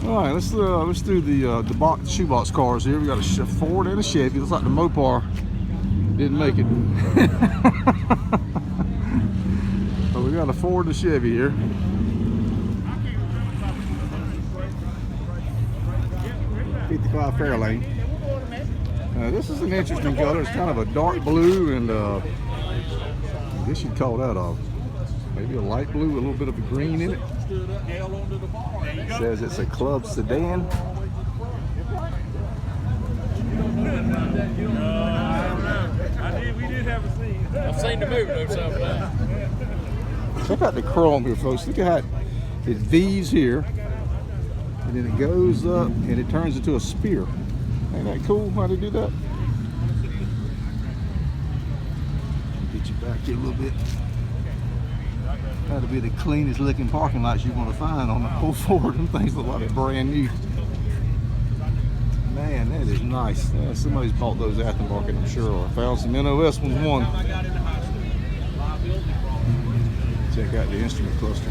All right, let's do the shoebox cars here. We got a Ford and a Chevy. Looks like the Mopar didn't make it. But we got a Ford and a Chevy here. '55 Fairlane. This is an interesting color. It's kind of a dark blue, and I guess you'd call that maybe a light blue with a little bit of a green in it. It says it's a club sedan. I've seen the movie though sometimes. Check out the chrome here, folks. Look at how it V's here, and then it goes up and it turns into a spear. Ain't that cool how they do that? Get you back here a little bit. That'll be the cleanest looking parking lots you're going to find on the whole Ford. Them things look like they're brand new. Man, that is nice. Somebody's bought those aftermarket, I'm sure, or found some NOS ones won. Check out the instrument cluster.